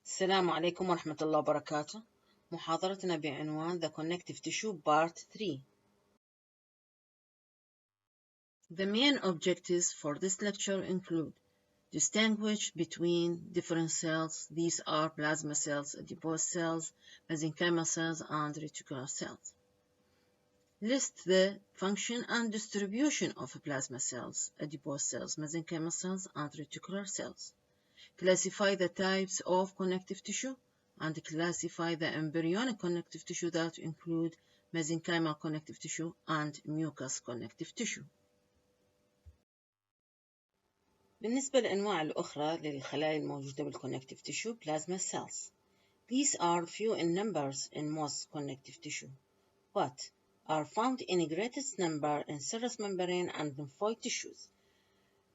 السلام عليكم ورحمة الله وبركاته. محاضرتنا بعنوان The Connective Tissue Part 3. The main objectives for this lecture include distinguish between different cells. These are plasma cells, adipose cells, mesenchymal cells, and reticular cells. List the function and distribution of plasma cells, adipose cells, mesenchymal cells, and reticular cells. Classify the types of connective tissue and classify the embryonic connective tissue that include mesenchymal connective tissue and mucous connective tissue. بالنسبة للأنواع الأخرى للخلايا الموجودة بالconnective tissue, plasma cells. These are few in numbers in most connective tissue, but are found in greatest number in serous membrane and lymphoid tissues.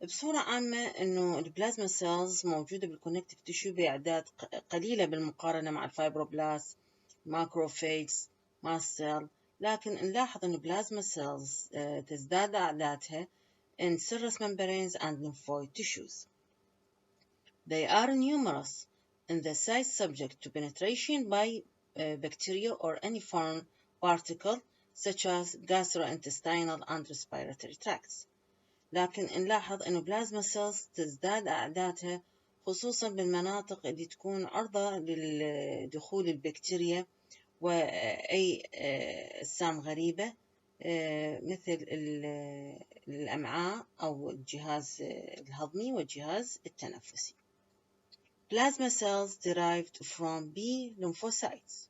بصورة عامة إنه البلازما سيلز موجودة بالكونكتيف تيشو بأعداد قليلة بالمقارنة مع الفايبروبلاست، ماكروفيجز، ماست سيل، لكن نلاحظ إنه البلازما سيلز تزداد أعدادها in serous membranes and lymphoid tissues. They are numerous in the site subject to penetration by bacteria or any foreign particle such as gastrointestinal and respiratory tracts. لكن نلاحظ إنه بلازما سيلز تزداد أعدادها خصوصا بالمناطق اللي تكون عرضة لدخول البكتيريا وأي أجسام غريبة مثل الأمعاء أو الجهاز الهضمي والجهاز التنفسي. Plasma cells derived from B lymphocytes.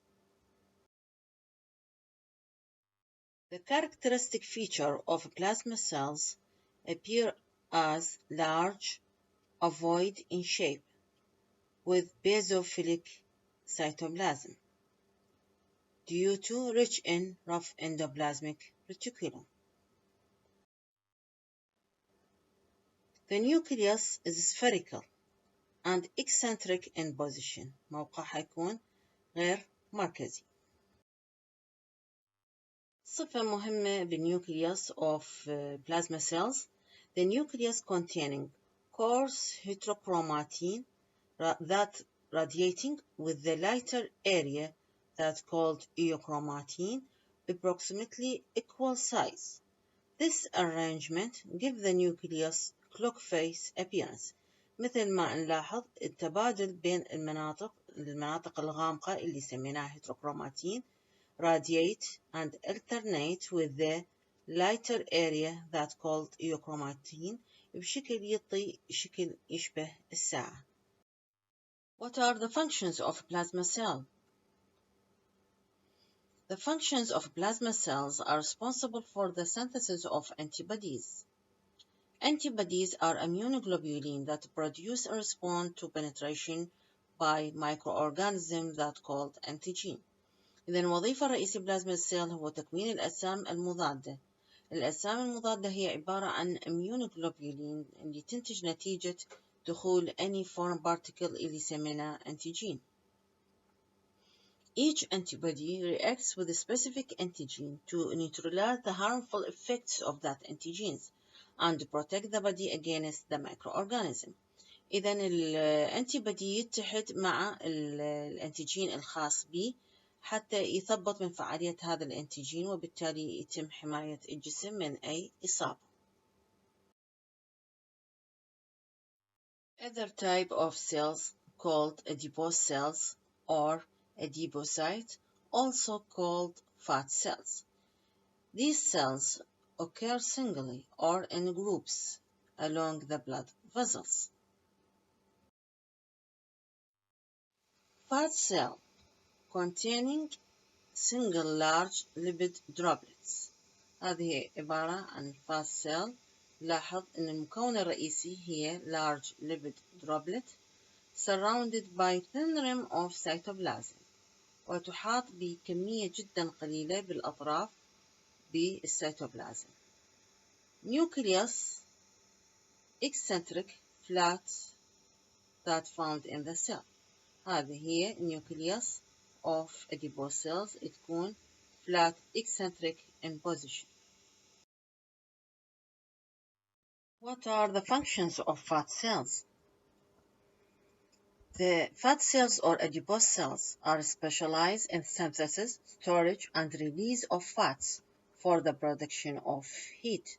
The characteristic feature of plasma cells appear as large, ovoid in shape, with basophilic cytoplasm, due to rich in rough endoplasmic reticulum. The nucleus is spherical and eccentric in position. موقعها يكون غير مركزي. صفة مهمة بالnucleus of plasma cells. The nucleus containing coarse heterochromatin that radiating with the lighter area that called eochromatin approximately equal size. This arrangement gives the nucleus clock face appearance. مثل ما نلاحظ التبادل بين المناطق الغامقة اللي سميناها heterochromatin radiate and alternate with the lighter area that called eochromatin بشكل يعطي شكل يشبه الساعة. What are the functions of plasma cell? The functions of plasma cells are responsible for the synthesis of antibodies. Antibodies are immunoglobulin that produce a response to penetration by microorganisms that called antigen. إذا الوظيفة الرئيسية بلازما السيل هو تكوين الأجسام المضادة. الأجسام المضادة هي عبارة عن immunoglobulin اللي تنتج نتيجة دخول any foreign particle اللي سميناه antigen. Each antibody reacts with a specific antigen to neutralize the harmful effects of that antigens and protect the body against the microorganism. إذا الانتيبودي يتحد مع الانتيجين الخاص به حتى يثبط من فعالية هذا الانتيجين وبالتالي يتم حماية الجسم من أي إصابة. Other type of cells called adipose cells or adipocytes, also called fat cells. These cells occur singly or in groups along the blood vessels. Fat cell containing single large lipid droplets. هذه عبارة عن fat cell. لاحظ أن المكون الرئيسي هي large lipid droplet surrounded by thin rim of cytoplasm وتحاط بكمية جدا قليلة بالأطراف بالسيتوبلازم. Nucleus eccentric flat that found in the cell. هذه هي nucleus of adipose cells. تكون flat eccentric in position. What are the functions of fat cells? The fat cells or adipose cells are specialized in synthesis, storage, and release of fats for the production of heat.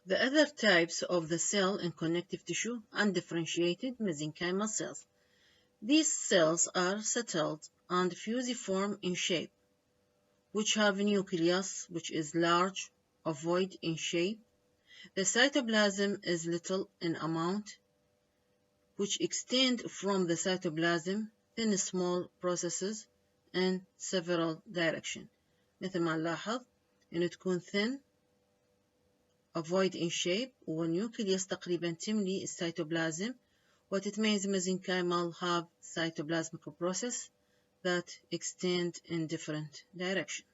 The other types of the cell in connective tissue, undifferentiated mesenchymal cells. These cells are settled and fusiform in shape, which have a nucleus which is large, ovoid in shape. The cytoplasm is little in amount, which extend from the cytoplasm in small processes in several directions. مثل ما نلاحظ إنه تكون thin ovoid in shape والنيوكليوس تقريبا تملي السيتوبلازم. وتتميز mesenchymal have cytoplasmic process that extend in different directions.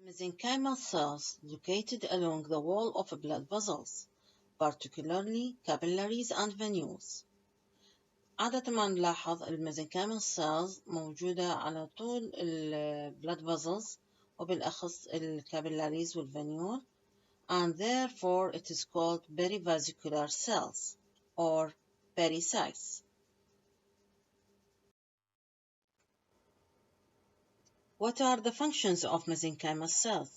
Mesenchymal cells located along the wall of blood vessels, particularly capillaries and venules. عادة ما نلاحظ الميزنكايمال cells موجودة على طول blood vessels وبالأخص الكابيلاريز والفانيول, and therefore it is called perivascular cells or pericytes. What are the functions of mesenchymal cells?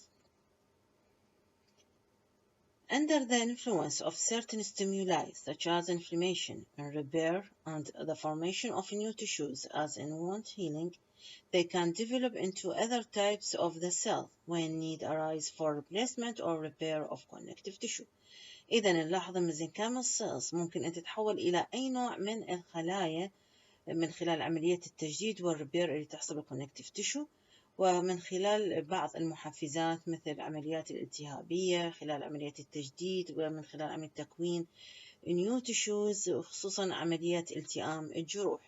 Under the influence of certain stimuli, such as inflammation and repair and the formation of new tissues as in wound healing, they can develop into other types of the cell when need arise for replacement or repair of connective tissue. إذا نلاحظ mesenchymal cells ممكن أن تتحول إلى أي نوع من الخلايا من خلال عملية التجديد والريبير اللي تحصل بالكونكتيف تيشو، ومن خلال بعض المحفزات مثل عمليات الالتهابية، خلال عملية التجديد، ومن خلال عملية تكوين نيو تيشوز وخصوصا عمليات التئام الجروح.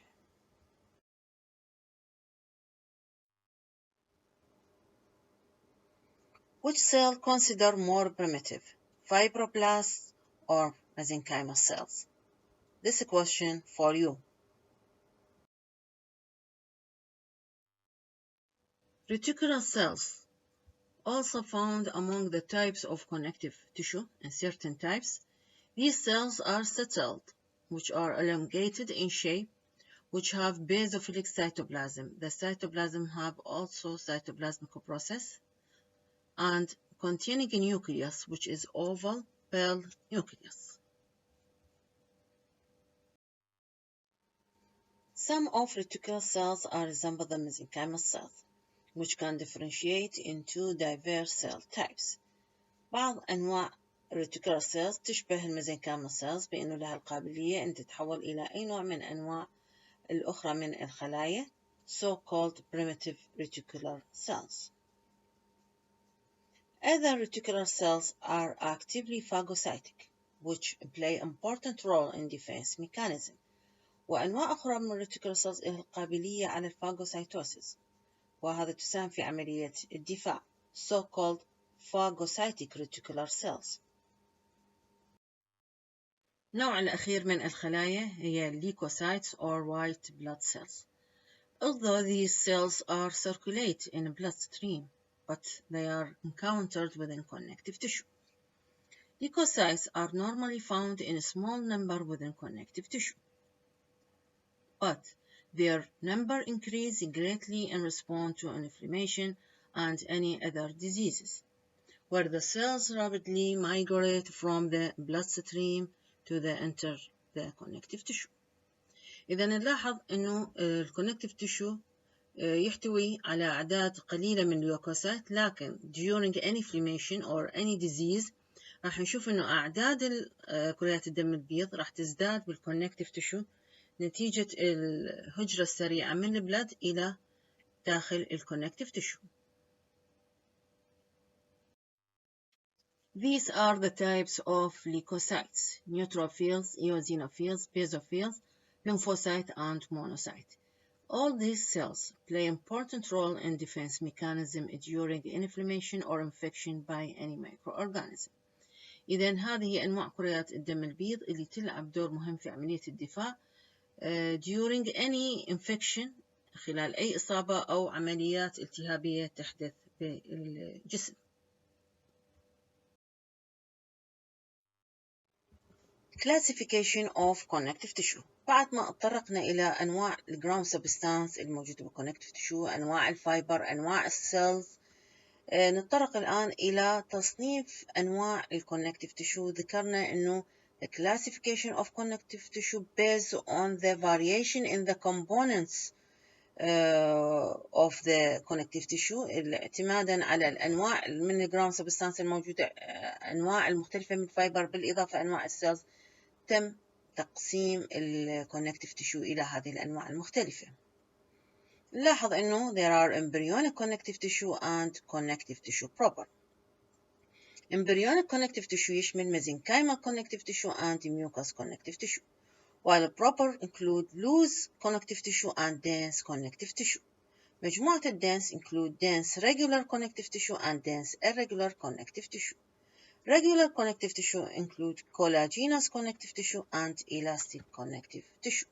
Which cell consider more primitive, fibroblasts or mesenchymal cells? This is a question for you. Reticular cells, also found among the types of connective tissue in certain types. These cells are settled, which are elongated in shape, which have basophilic cytoplasm. The cytoplasm have also cytoplasmic process and containing a nucleus, which is oval pale nucleus. Some of reticular cells are resemble the mesenchymal cells, which can differentiate into diverse cell types. بعض أنواع reticular cells تشبه الميزنكايمال cells بأنه لها القابلية أن تتحول إلى أي نوع من أنواع الأخرى من الخلايا, so-called primitive reticular cells. Other reticular cells are actively phagocytic, which play an important role in defense mechanism. وأنواع أخرى من reticular cells لها القابلية على الفاغوسيتوسيس, وهذا تساهم في عملية الدفاع, so-called phagocytic reticular cells. النوع الأخير من الخلايا هي Leukocytes or white blood cells. Although these cells are circulate in the bloodstream, but they are encountered within connective tissue. Leukocytes are normally found in a small number within connective tissue, but their number increases greatly in response to inflammation and any other diseases, where the cells rapidly migrate from the bloodstream to enter the connective tissue. إذا نلاحظ إنه الكونكتيف تيشو يحتوي على أعداد قليلة من الليوكوسايت, لكن during any inflammation or any disease راح نشوف إنه أعداد كريات الدم البيض راح تزداد بالكونكتيف تيشو نتيجة الهجرة السريعة من البلد إلى داخل الكونكتيف تيشو. These are the types of leukocytes: neutrophils, eosinophils, basophils, lymphocyte, and monocyte. All these cells play an important role in defense mechanism during inflammation or infection by any microorganism. إذن هذه أنواع كريات الدم البيض اللي تلعب دور مهم في عملية الدفاع during any infection, خلال أي إصابة أو عمليات التهابية تحدث بالجسم. Classification of connective tissue. بعد ما اتطرقنا إلى أنواع الجراوند سبستانس الموجودة بالconnective tissue، أنواع الفايبر، أنواع السيلز، نتطرق الآن إلى تصنيف أنواع الconnective tissue. ذكرنا إنه the classification of connective tissue based on the variation in the components of the connective tissue، اعتمادا على الأنواع من الجراوند سبستانس الموجودة، أنواع المختلفة من الفايبر بالإضافة أنواع السيلز. تم تقسيم الكونكتيف تيشو إلى هذه الأنواع المختلفة. نلاحظ أنه there are embryonic connective tissue and connective tissue proper. Embryonic connective tissue يشمل mesenchymal connective tissue and mucous connective tissue, while proper include loose connective tissue and dense connective tissue. مجموعة الdense include dense regular connective tissue and dense irregular connective tissue. Regular connective tissue include collagenous connective tissue and elastic connective tissue.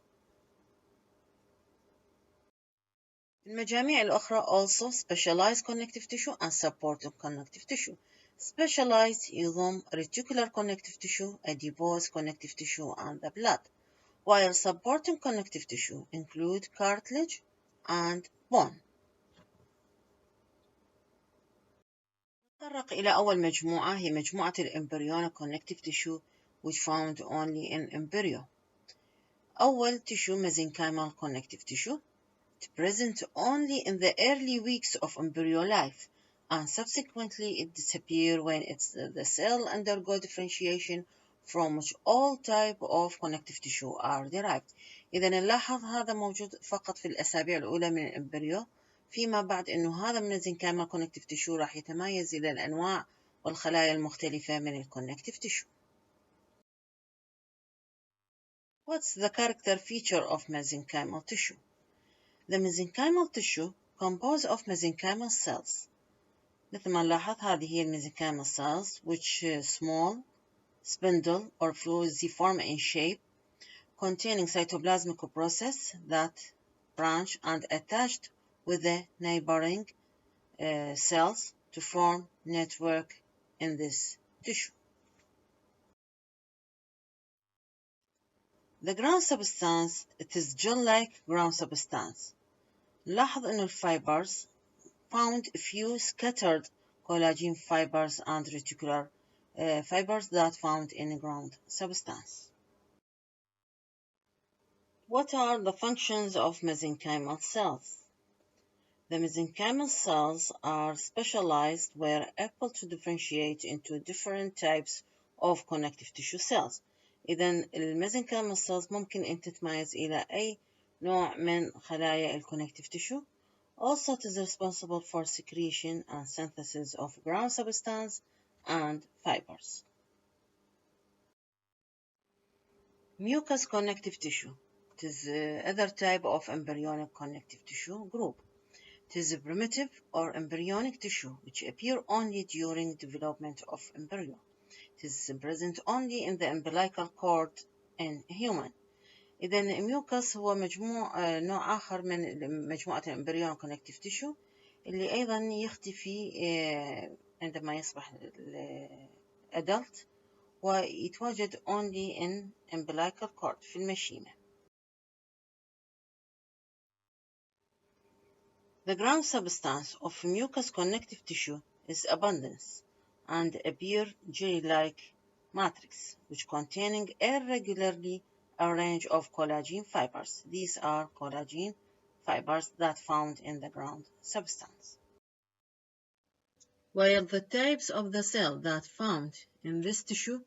المجاميع الأخرى also specialized connective tissue and supportive connective tissue. Specialized يضم reticular connective tissue, adipose connective tissue, and the blood, while supporting connective tissue include cartilage and bone. نتطرق إلى أول مجموعة، هي مجموعة embryonic connective tissue which found only in embryo. أول tissue mesenchymal connective tissue, present only in the early weeks of embryo life, and subsequently it disappears when the cell undergo differentiation, from which all type of connective tissue are derived. إذا نلاحظ هذا موجود فقط في الأسابيع الأولى من الإمبريو، فيما بعد أنه هذا من mesenchymal connective tissue راح يتميز إلى الأنواع والخلايا المختلفة من connective tissue. What's the character feature of mesenchymal tissue? The mesenchymal tissue composed of mesenchymal cells. مثل ما نلاحظ هذه هي mesenchymal cells, which small, spindle or fusiform in shape, containing cytoplasmic process that branch and attached with the neighboring cells to form network in this tissue. The ground substance, it is gel-like ground substance. نلاحظ إنه الفibers found few scattered collagen fibers and reticular fibers that found in ground substance. What are the functions of mesenchymal cells? The mesenchymal cells are specialized where able to differentiate into different types of connective tissue cells. إذن الميزنكايمال cells ممكن أن تتميز إلى أي نوع من خلايا connective tissue. Also, it is responsible for secretion and synthesis of ground substance and fibers. Mucous connective tissue. It is another type of embryonic connective tissue group. It is a primitive or embryonic tissue which appear only during development of embryo. It is present only in the umbilical cord in human. إذا الميوكس هو نوع آخر من مجموعة الإمبريون كونكتيف تيشو اللي أيضا يختفي عندما يصبح adult ويتواجد only in umbilical cord في المشيمة. The ground substance of mucous connective tissue is abundance and appear jelly-like matrix which containing irregularly a range of collagen fibers. These are collagen fibers that found in the ground substance. While the types of the cell that found in this tissue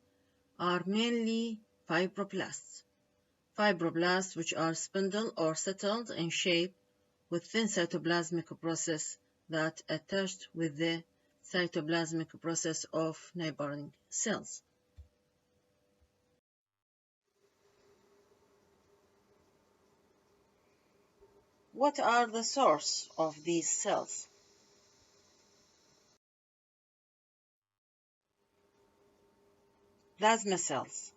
are mainly fibroblasts. Fibroblasts which are spindle or settled in shape with thin cytoplasmic process that attached with the cytoplasmic process of neighboring cells. What are the source of these cells? Plasma cells,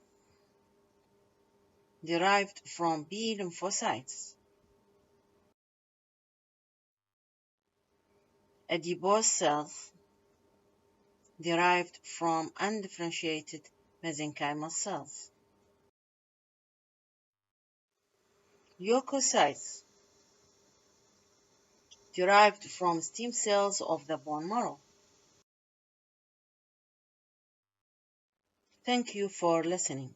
derived from B lymphocytes. Adipose cells, derived from undifferentiated mesenchymal cells. Leukocytes, derived from stem cells of the bone marrow. Thank you for listening.